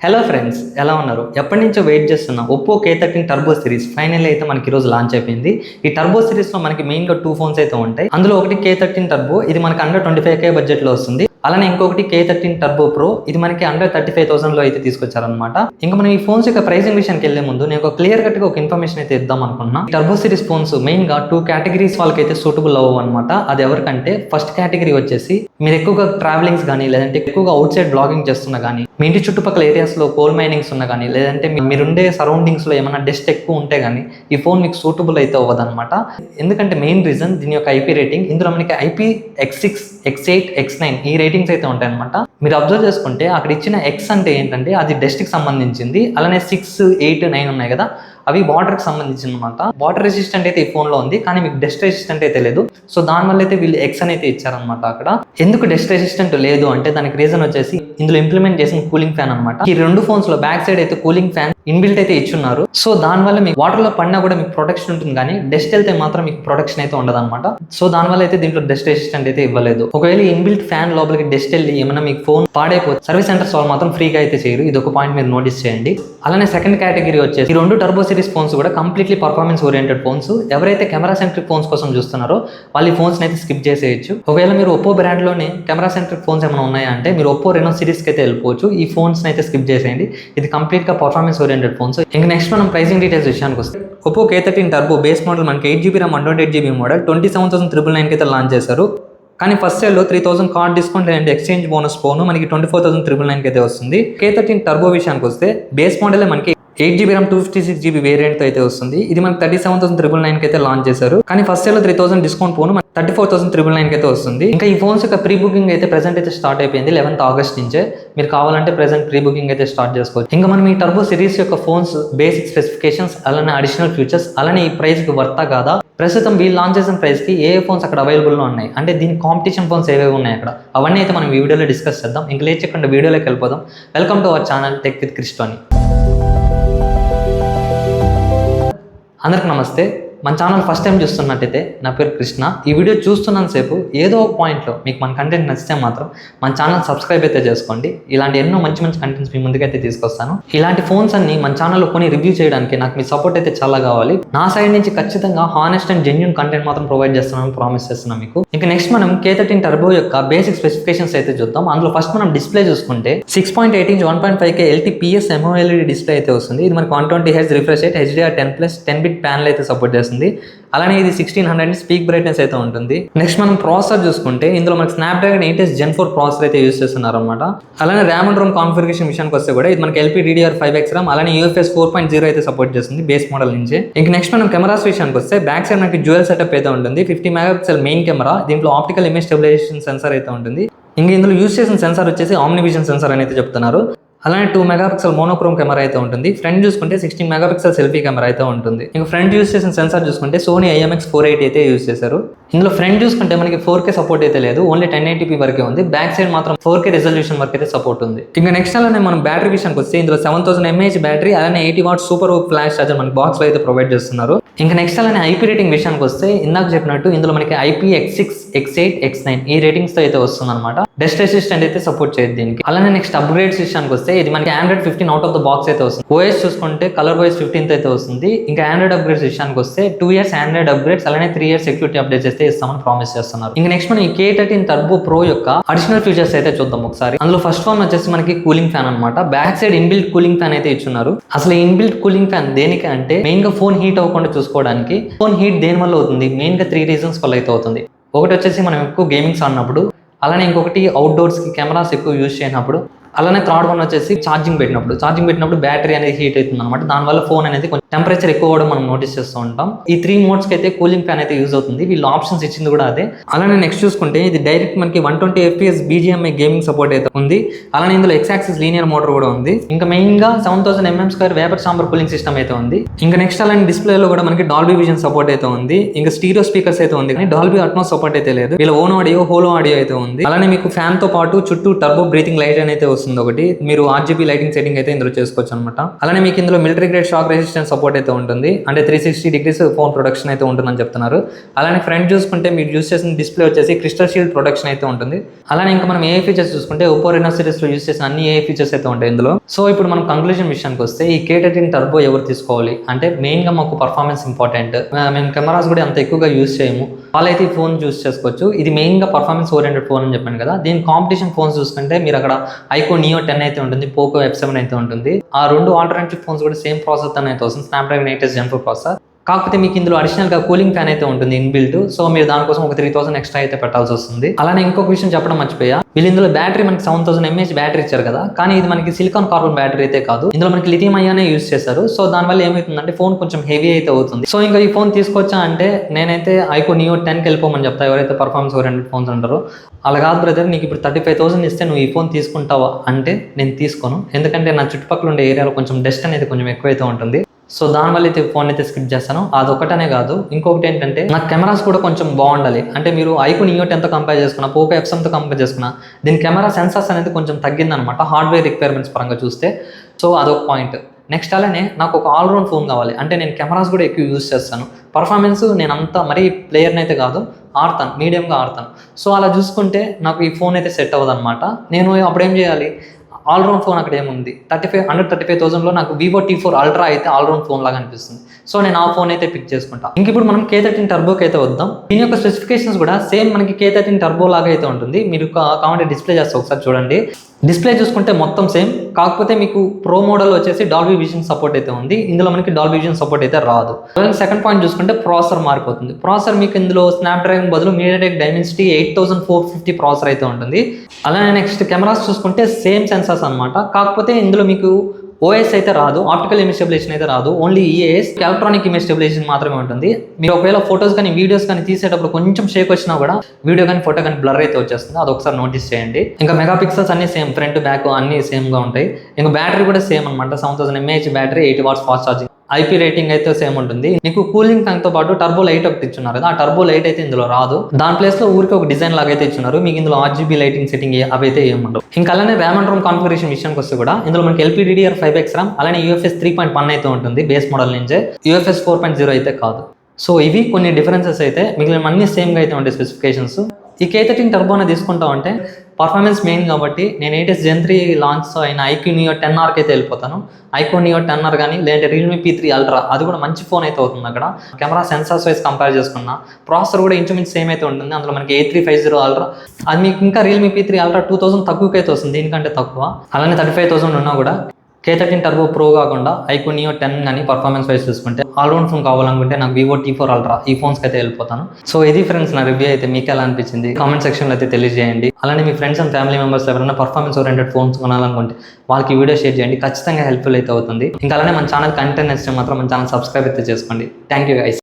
Hello friends, ఎలా ఉన్నారు? ఎప్పటి నుంచో వెయిట్ చేస్తున్న Oppo K13 turbo series final అయితే మనకి ఈరోజు లాంచ్ అయిపోయింది. ఈ టర్బో సిరీస్లో మనకి మెయిన్గా 2 ఫోన్స్ అయితే ఉంటాయి. అందులో ఒకటి K13 టర్బో, ఇది మనకి అండర్ 25K బడ్జెట్లో వస్తుంది. అలానే ఇంకొకటి K13 టర్బో ప్రో, ఇది మనకి అండర్ 35,000లో అయితే తీసుకొచ్చారనమాట. ఇంకా మనం ఈ ఫోన్స్ యొక్క ప్రైసింగ్ విషయానికి వెళ్లే ముందు నేను ఒక క్లియర్ కట్ గా ఒక ఇన్ఫర్మేషన్ అయితే ఇద్దాం అనుకున్నా. ఈ టర్బో సిరీస్ ఫోన్స్ మెయిన్ గా 2 కేటగిరీస్ వాళ్ళకైతే సూటబుల్ అవ్వవు అనమాట. అది ఎవరికంటే, ఫస్ట్ కేటగిరీ వచ్చేసి మీరు ఎక్కువగా ట్రావెలింగ్స్ కానీ, లేదంటే ఎక్కువగా అవుట్ సైడ్ బ్లాగింగ్ చేస్తున్నా కానీ, మీ ఇంటి చుట్టుపక్కల ఏరియాస్ లో కోల్ మైనింగ్స్ ఉన్నా కానీ, లేదంటే మీరుండే సరౌండింగ్స్ లో ఏమైనా డస్ట్ ఎక్కువ ఉంటే కానీ ఈ ఫోన్ మీకు సూటబుల్ అయితే అవ్వదన్నమాట. ఎందుకంటే మెయిన్ రీజన్ దీని యొక్క IP రేటింగ్. ఇందులో మనకి IP X6, X8, X9 ఈ రేటింగ్స్ అయితే ఉంటాయి అనమాట. మీరు అబ్జర్వ్ చేసుకుంటే అక్కడ ఇచ్చిన X అంటే ఏంటంటే అది డస్ట్ కి సంబంధించింది. అలానే 6, 8, 9 ఉన్నాయి కదా, అవి వాటర్ కి సంబంధించిన అనమాట. వాటర్ రెసిస్టెంట్ అయితే ఈ ఫోన్ లో ఉంది, కానీ మీకు డస్ట్ రెసిస్టెంట్ అయితే లేదు. సో దానివల్ల అయితే వీళ్ళు X అయితే ఇచ్చారనమాట. అక్కడ ఎందుకు డస్ట్ రెసిస్టెంట్ లేదు అంటే దానికి రీజన్ వచ్చేసి ఇందులో ఇంప్లిమెంట్ చేసిన కూలింగ్ ఫ్యాన్ అనమాట. ఈ రెండు ఫోన్స్ లో బ్యాక్ సైడ్ అయితే కూలింగ్ ఫ్యాన్ ఇన్బిల్ట్ అయితే ఇచ్చున్నారు. సో దానివల్ల మీకు వాటర్ లో పడినా కూడా మీకు ప్రొటెక్షన్ ఉంటుంది, కానీ డస్ట్ వెళ్తే మాత్రం మీకు ప్రొటెక్షన్ అయితే ఉండదు అనమాట. సో దానివల్ల అయితే దీంట్లో డస్ట్ రెసిస్టెంట్ అయితే ఇవ్వలేదు. ఒకవేళ ఇన్బిల్ట్ ఫ్యాన్ లోపలికి డస్ట్ వెళ్ళి ఏమైనా మీకు ఫోన్ పాడైపోతే సర్వీస్ సెంటర్స్ వాళ్ళు మాత్రం ఫ్రీగా అయితే చేయరు. ఇది ఒక పాయింట్ మీరు నోటీస్ చేయండి. అలానే సెకండ్ కేటగిరీ వచ్చేసి ఈ రెండు టర్బో సిరీస్ ఫోన్స్ కూడా కంప్లీట్లీ పర్ఫార్మెన్స్ ఓరియంటెడ్ ఫోన్స్. ఎవరైతే కెమెరా సెంట్రిక్ ఫోన్స్ కోసం చూస్తున్నారో వాళ్ళు ఈ ఫోన్స్ అయితే స్కిప్ చేసేయచ్చు. ఒకవేళ మీరు ఒప్పో బ్రాండ్ లోనే కెమెరా సెంట్రిక్ ఫోన్స్ ఏమైనా ఉన్నాయా అంటే మీరు ఒప్పో రెనో సిరీస్ కి అయితే వెళ్ళిపోవచ్చు. ఈ ఫోన్స్ అయితే స్కిప్ చేసేయండి. ఇది కంప్లీట్ గా పర్ఫార్మెన్స్ ఓరియంటెడ్ ఫోన్స్. ఇంకా నెక్స్ట్ మనం ప్రైసింగ్ డీటెయిల్స్ విషయానికి వస్తే, Oppo K13 turbo base model మనకి 8GB RAM 128GB మోడల్ 27,999 అయితే లాంచ్ చేశారు. కానీ ఫస్ట్ సేల్లో 3,000 కార్డ్ డిస్కౌంట్ లేదంటే ఎక్స్చేంజ్ బోనస్ ఫోన్ మనకి 24,999 అయితే వస్తుంది. K13 టర్బో విషయానికి వస్తే బేస్ మోడల్ మనకి 8GB RAM 256GB వేరియంట్ అయితే వస్తుంది. ఇది మనకి 37,999 అయితే లాంచ్ చేశారు. కానీ ఫస్ట్ సేల్ 3,000 డిస్కౌంట్ ఫోన్ 34,399 అయితే వస్తుంది. ఇంకా ఈ ఫోన్స్ యొక్క ప్రీ బుకింగ్ అయితే ప్రెసెంట్ అయితే స్టార్ట్ అయిపోయింది 11th ఆగస్ట్ నుంచే. మీరు కావాలంటే ప్రెసెంట్ ప్రీ బుకింగ్ అయితే స్టార్ట్ చేసుకోవచ్చు. ఇంకా మనం ఈ టర్బో సిరీస్ యొక్క ఫోన్స్ బేసిక్ స్పెసిఫికేషన్స్, అలానే అడిషనల్ ఫీచర్స్, అలానే ఈ ప్రైస్ కి వర్తా కాదా, ప్రస్తుతం వీళ్ళు లాంచ్ చేసిన ప్రైస్ కి ఏ ఫోన్స్ అక్కడ అవైలబుల్లో ఉన్నాయి, అంటే దీని కాంపిటీషన్ ఫోన్స్ ఏవేవి ఉన్నాయి అక్కడ, అవన్నీ అయితే మనం ఈ వీడియోలో డిస్కస్ చేద్దాం. ఇంకా లేట్ చేయకుండా వీడియోలోకి వెళ్ళిపోదాం. Welcome to our channel tech with క్రిస్టోని. అందరికి నమస్తే. మన ఛానల్ ఫస్ట్ టైం చూస్తున్నట్టయితే నా పేరు కృష్ణ. ఈ వీడియో చూస్తున్నంతసేపు ఏదో ఒక పాయింట్లో మీకు మన కంటెంట్ నచ్చితే మాత్రం మన ఛానల్ సబ్స్క్రైబ్ అయితే చేసుకోండి. ఇలాంటి ఎన్నో మంచి మంచి కంటెంట్స్ మీ ముందుకైతే తీసుకొస్తాను. ఇలాంటి ఫోన్స్ అన్ని మన ఛానల్లో కొని రివ్యూ చేయడానికి నాకు మీ సపోర్ట్ అయితే చాలా కావాలి. నా సైడ్ నుంచి ఖచ్చితంగా హానెస్ట్ అండ్ జెన్యూన్ కంటెంట్ మాత్రం ప్రొవైడ్ చేస్తున్నాను, ప్రామిస్ చేస్తున్నాను మీకు. ఇంకా నెక్స్ట్ మనం K13 టర్బో యొక్క బేసిక్ స్పెసిఫికేషన్స్ అయితే చూద్దాం. అందులో ఫస్ట్ మనం డిస్ప్లే చూసుకుంటే 6.8 inch 1.5K LTPS AMOLED display అయితే వస్తుంది. ఇది మనకి 120Hz refresh rate, HDR10+ 10-bit panel అయితే సపోర్ట్ చేస్తుంది. అలానే ఇది 1600 స్పీక్ బ్రైట్నెస్ అయితే ఉంటుంది. నెక్స్ట్ మనం ప్రాసెసర్ చూసుకుంటే ఇందులో మనకి Snapdragon 8S Gen 4 ప్రాసెసర్ అయితే యూస్ చేస్తున్నారు అనమాట. అలానే ర్యామ్ అండ్ రోమ్ కాన్ఫిగరేషన్ విషయానికి వస్తే కూడా ఇది మనకి LPDDR5X RAM, అలానే UFS 4.0 అయితే సపోర్ట్ చేస్తుంది బేస్ మోడల్ నుంచి. ఇంక నెక్స్ట్ మనం కెమెరాస్ విషయానికి వస్తే బ్యాక్ సైడ్ మనకి డ్యూయల్ సెటప్ అయితే ఉంటుంది. 50 MP మెయిన్ కెమెరా, దీంట్లో ఆప్టికల్ ఇమేజ్ స్టెబిలైజేషన్ సెన్సార్ అయితే ఉంటుంది. ఇంకా ఇందులో యూస్ చేసిన సెన్సార్ వచ్చేసి OmniVision సెన్సార్ అని అయితే చెప్తున్నారు. అలానే 2 MP మోనోక్రోమ్ కెమెరా అయితే ఉంటుంది. ఫ్రంట్ చూసుకుంటే 16 MP సెల్ఫీ కెమెరా అయితే ఉంటుంది. ఇంకా ఫ్రంట్ యూస్ చేసిన సెన్సార్ చూసుకుంటే Sony IMX480 అయితే యూస్ చేశారు. ఇందులో ఫ్రంట్ చూసుకుంటే మనకి 4K సపోర్ట్ అయితే లేదు, ఓన్లీ 1080p వరకే ఉంది. బ్యాక్ సైడ్ మాత్రం 4K రిజల్యూషన్ వరకు అయితే సపోర్ట్ ఉంది. ఇంకా నెక్స్ట్ అలానే మనం బ్యాటరీ విషయానికి వస్తే ఇందులో 7000 mAh బ్యాటరీ, అలానే 80 వాట్ సూపర్ ఫ్లాష్ చార్జర్ మనకి బాక్స్ లో అయితే ప్రొవైడ్ చేస్తున్నారు. ఇంకా నెక్స్ట్ అలానే IP రేటింగ్ విషయానికి వస్తే ఇందాక చెప్పినట్టు ఇందులో మనకి IP X6, X8, X9 ఈ రేటింగ్స్ తో అయితే వస్తుంది అనమాట. డస్ట్ రెసిస్టెంట్ అయితే సపోర్ట్ చేయదు దీనికి. అలానే నెక్స్ట్ అప్గ్రేడ్స్ విషయానికి వస్తే ఇది మనకి Android 15 out of the box అయితే వస్తుంది. OS చూసుకుంటే ColorOS 15 అయితే వస్తుంది. ఇంకా ఆండ్రాయిడ్ అప్గ్రేడ్స్ విషయానికి వస్తే 2 years ఆండ్రాయిడ్ అప్గ్రేడ్స్, అలానే 3 years సెక్యూరిటీ అప్డేట్స్ అయితే ఇస్తామని ప్రామిస్ చేస్తున్నారు. ఇంకా నెక్స్ట్ మనం ఈ K13 టర్బో ప్రో యొక్క అడిషనల్ ఫీచర్స్ అయితే చూద్దాం ఒకసారి. అందులో ఫస్ట్ వన్ వచ్చేసి మనకి కూలింగ్ ఫ్యాన్ అనమాట. Back side inbuilt cooling fan అయితే ఇచ్చున్నారు. అసలు ఇన్బిల్ట్ కూలింగ్ ఫ్యాన్ దేనికి అంటే మెయిన్ గా ఫోన్ హీట్ అవ్వకుండా చూసుకోవడానికి. ఫోన్ హీట్ దేని వల్ల అవుతుంది, మెయిన్ గా 3 reasons వల్ల అయితే అవుతుంది. ఒకటి వచ్చేసి మనం ఎక్కువ గేమింగ్స్ ఆడినప్పుడు, అలానే ఇంకొకటి అవుట్డోర్స్ కి కెమెరాస్ ఎక్కువ యూజ్ చేయనప్పుడు, అలానే థర్డ్ వన్ వచ్చేసి ఛార్జింగ్ పెట్టినప్పుడు బ్యాటరీ అనేది హీట్ అవుతుంది అనమాట. దానివల్ల ఫోన్ అనేది కొంచెం టెంపరేచర్ ఎక్కువ కూడా మనం నోటీస్ చేస్తూ ఉంటాం. ఈ 3 మోడ్స్ కి అయితే కూలింగ్ ఫ్యాన్ అయితే యూజ్ అవుతుంది. వీళ్ళు ఆప్షన్స్ ఇచ్చింది కూడా అదే. అలానే నెక్స్ట్ చూసుకుంటే ఇది డైరెక్ట్ మనకి 120 FPS BGMI గేమింగ్ సపోర్ట్ అయితే ఉంది. అలానే ఇందులో X-axis లీనియర్ మోటార్ కూడా ఉంది. ఇంకా మెయిన్ గా 7000 mm² vapour chamber cooling system అయితే ఉంది. ఇంకా నెక్స్ట్ అలానే డిస్ప్లే లో కూడా మనకి డాల్బీ విజన్ సపోర్ట్ అయితే ఉంది. ఇంకా స్టీరియో స్పీకర్స్ అయితే ఉంది, కానీ డాల్బీ అట్మాస్ సపోర్ట్ అయితే లేదు. వీళ్ళ ఓన్ ఆడియో, హోలో ఆడియో అయితే ఉంది. అలానే మీకు ఫ్యాన్ తో పాటు చుట్టూ టర్బో బ్రీతింగ్ లైట్ అయితే వస్తుంది. వస్తుంది ఒకటి. మీరు ఆర్జీబీ లైటింగ్ సెట్టింగ్ అయితే ఇందులో చేసుకోవచ్చు అనమాట. అలానే మీకు ఇందులో military grade shock resistance support అయితే ఉంటుంది. అంటే 360 degrees ఫోన్ ప్రొడక్షన్ అయితే ఉంటుందని చెప్తున్నారు. అలానే ఫ్రంట్ చూసుకుంటే మీరు యూస్ చేసిన డిస్ప్లే వచ్చేసి క్రిస్టల్ షీల్డ్ ప్రొడక్షన్ అయితే ఉంటుంది. అలానే ఇంకా మనం ఏ ఫీచర్స్ చూసుకుంటే ఒప్పో రెనో సిరీస్ లో యూస్ చేసిన అన్ని ఏ ఫీచర్స్ అయితే ఉంటాయి ఇందులో. సో ఇప్పుడు మనం కంక్లూజన్ విషయానికి వస్తే ఈ K13 టర్బో ఎవరు తీసుకోవాలి అంటే మెయిన్ గా మాకు పర్ఫార్మెన్స్ ఇంపార్టెంట్. మేము కెమెరాస్ కూడా అంత ఎక్కువగా యూస్ చేయము, వాళ్ళైతే ఈ ఫోన్ యూస్ చేసుకోవచ్చు. ఇది మెయిన్ గా పర్ఫార్మెన్స్ ఓరియంటెడ్ ఫోన్ అని చెప్పాను కదా. దీని కాంపిటీషన్ ఫోన్స్ చూసుకుంటే మీరు అక్కడ ఐకో నియో 10 అయితే ఉంటుంది, పోకో F7 అయితే ఉంటుంది. ఆ రెండు ఆల్టర్నేటివ్ ఫోన్స్ కూడా సేమ్ ప్రాసెసర్ అయితే వస్తుంది, స్నాప్డ్రాగన్ 8s Gen 4 ప్రాసెసర్. కాకపోతే మీకు ఇందులో అడిషనల్గా కూలింగ్ ఫ్యాన్ అయితే ఉంటుంది ఇన్బిల్ట్. సో మీరు దానికోసం ఒక 3000 ఎక్స్ట్రా అయితే పెట్టాల్సి వస్తుంది. అలానే ఇంకొక విషయం చెప్పడం మర్చిపోయా, వీళ్ళు ఇందులో బ్యాటరీ మనకి 7000 mAh బ్యాటరీ ఇచ్చారు కదా, కానీ ఇది మనకి సిలికాన్ కార్బన్ బ్యాటరీ అయితే కాదు, ఇందులో మనకి లిథియం అయానే యూస్ చేశారు. సో దానివల్ల ఏమవుతుందంటే ఫోన్ కొంచెం హెవీ అయితే అవుతుంది. సో ఇంకా ఈ ఫోన్ తీసుకొచ్చా అంటే నేనైతే ఐకో నియో 10కి వెళ్ళిపోమని చెప్తా, ఎవరైతే పర్ఫార్మెన్స్ ఓరియంటెడ్ ఫోన్స్ అంటారో. అలా కాదు బ్రదర్, నీకు ఇప్పుడు 35,000 ఇస్తే నువ్వు ఈ ఫోన్ తీసుకుంటావా అంటే నేను తీసుకోను, ఎందుకంటే నా చుట్టుపక్కల ఉండే ఏరియాలో కొంచెం డస్ట్ అనేది కొంచెం ఎక్కువైతే ఉంటుంది. సో దానివల్ల అయితే ఫోన్ అయితే స్కిప్ చేస్తాను. అదొకటనే కాదు, ఇంకొకటి ఏంటంటే నాకు కెమెరాస్ కూడా కొంచెం బాగుండాలి. అంటే మీరు ఐకో నియో 10తో కంపేర్ చేసుకున్నా, పోకో F7తో కంపేర్ చేసుకున్నా, దీని కెమెరా సెన్సార్స్ అనేది కొంచెం తగ్గిందనమాట హార్డ్వేర్ రిక్వైర్మెంట్స్ పరంగా చూస్తే. సో అదొక పాయింట్. నెక్స్ట్ అలానే నాకు ఒక ఆల్రౌండ్ ఫోన్ కావాలి. అంటే నేను కెమెరాస్ కూడా ఎక్కువ యూజ్ చేస్తాను, పర్ఫార్మెన్స్ నేను అంతా మరీ ప్లేయర్ని అయితే కాదు, ఆడతాను, మీడియంగా ఆడతాను. సో అలా చూసుకుంటే నాకు ఈ ఫోన్ అయితే సెట్ అవ్వదు అనమాట. నేను అప్పుడు ఏం చేయాలి, ఆల్రౌండ్ ఫోన్ అక్కడ ఏముంది, 35,000లో నాకు వివో T4 అల్ట్రా అయితే ఆల్రౌండ్ ఫోన్ లాగా అనిపిస్తుంది. సో నేను ఆ ఫోన్ అయితే పిక్ చేసుకుంటా. ఇంక ఇప్పుడు మనం K13 టర్బోకి అయితే వద్దాం. దీని యొక్క స్పెసిఫికేషన్స్ కూడా సేమ్ మనకి K13 టర్బో లాగా అయితే ఉంటుంది. మీరు కావాలంటే డిస్ప్లే చేస్తే ఒకసారి చూడండి. డిస్ప్లే చూసుకుంటే మొత్తం సేమ్, కాకపోతే మీకు ప్రో మోడల్ వచ్చేసి డాల్బీ విజన్ సపోర్ట్ అయితే ఉంది, ఇందులో మనకి డాల్బీ విజన్ సపోర్ట్ అయితే రాదు. అలాగే సెకండ్ పాయింట్ చూసుకుంటే ప్రాసెసర్ మారిపోతుంది. ప్రాసెసర్ మీకు ఇందులో స్నాప్డ్రాగన్ బదులు మీడియాటెక్ డైమెన్సిటీ 8450 ప్రాసెసర్ అయితే ఉంటుంది. అలానే నెక్స్ట్ కెమెరాస్ చూసుకుంటే సేమ్ సెన్సార్స్ అనమాట, కాకపోతే ఇందులో మీకు ఓఎస్ అయితే రాదు, ఆప్టికల్ ఇమేజ్ స్టెబిలైజేషన్ అయితే రాదు, only EIS electronic image stabilization మాత్రమే ఉంటుంది. మీరు ఒకవేళ ఫోటోస్ కానీ వీడియోస్ కానీ తీసేటప్పుడు కొంచెం షేక్ వచ్చినా కూడా వీడియో కానీ ఫోటో కానీ బ్లర్ అయితే వచ్చేస్తుంది, అది ఒకసారి నోటీస్ చేయండి. ఇంకా మెగా పిక్సెల్స్ అన్ని సేమ్, ఫ్రంట్ బ్యాక్ అన్ని సేమ్గా ఉంటాయి. ఇంకా బ్యాటరీ కూడా సేమ్ అనమాట, 7000 mAh battery, 80 watts fast charging. IP rating అయితే సేమ్ ఉంటుంది. మీకు కూలింగ్ ఫ్యాన్ తో పాటు టర్బో లైట్ ఒకటి ఇచ్చున్నారు కదా, ఆ టర్బో లైట్ అయితే ఇందులో రాదు, దాని ప్లేస్ లో ఊరికి ఒక డిజైన్ లాగా అయితే ఇచ్చున్నారు. మీకు ఇందులో RGB లైటింగ్ సెట్టింగ్ అవి అయితే ఏముండవు. ఇంకా అలానే ర్యామ్ అండ్ రోమ్ కాన్ఫిగరేషన్ విషయానికి వస్తే కూడా ఇందులో మనకి LPDDR5X RAM, అలానే UFS 3.1 అయితే ఉంటుంది బేస్ మోడల్ నుంచే, UFS 4.0 అయితే కాదు. సో ఇవి కొన్ని డిఫరెన్సెస్ అయితే, మిగిలిన అన్ని సేమ్గా అయితే ఉంటాయి స్పెసిఫికేషన్స్. ఈ K13 టర్బోని తీసుకుంటా ఉంటే పర్ఫార్మెన్స్ మెయిన్ కాబట్టి నేను 8s Gen 3 లాంచ్ అయిన ఐక్యూ నియో 10Rకి అయితే వెళ్ళిపోతాను. ఐకో నియో 10R కానీ లేదంటే రియల్మీ P3 అల్ట్రా, అది కూడా మంచి ఫోన్ అయితే అవుతుంది. అక్కడ కెమెరా సెన్సార్స్ వైజ్ కంపేర్ చేసుకున్నా ప్రాసెసర్ కూడా ఇంచుమించు సేమ్ అయితే ఉంటుంది. అందులో మనకి A350 అల్ట్రా, అది మీకు ఇంకా రియల్మీ P3 అల్ట్రా 2000 తక్కువకి అయితే వస్తుంది, దీనికంటే తక్కువ. అలానే 35,000 ఉన్నా కూడా K13 టర్బో ప్రో కాకుండా ఐకో నియో 10 కానీ పర్ఫార్మెన్స్ వైజ్ చూసుకుంటే ఆల్రౌండ్ ఫోన్ కావాలనుకుంటే నాకు వివో T4 అల్ట్రా ఈ ఫోన్స్కి అయితే వెళ్ళిపోతాను. సో ఇది ఫ్రెండ్స్ నా రివ్యూ అయితే, మీకు ఎలా అనిపించింది కామెంట్ సెక్షన్లో అయితే తెలియజేయండి. అలానే మీ ఫ్రెండ్స్ అండ్ ఫ్యామిలీ మెంబర్స్ ఎవరైనా పర్ఫార్మెన్స్ ఓరియంటెడ్ ఫోన్స్ కొనాలనుకుంటే వాళ్ళకి ఈ వీడియో షేర్ చేయండి, ఖచ్చితంగా హెల్ప్ఫుల్ అయితే అవుతుంది. ఇంకా అలానే మన ఛానల్ కంటెంట్ నచ్చితే మాత్రం మన ఛానల్ సబ్స్క్రైబ్ అయితే చేసుకోండి. Thank you guys.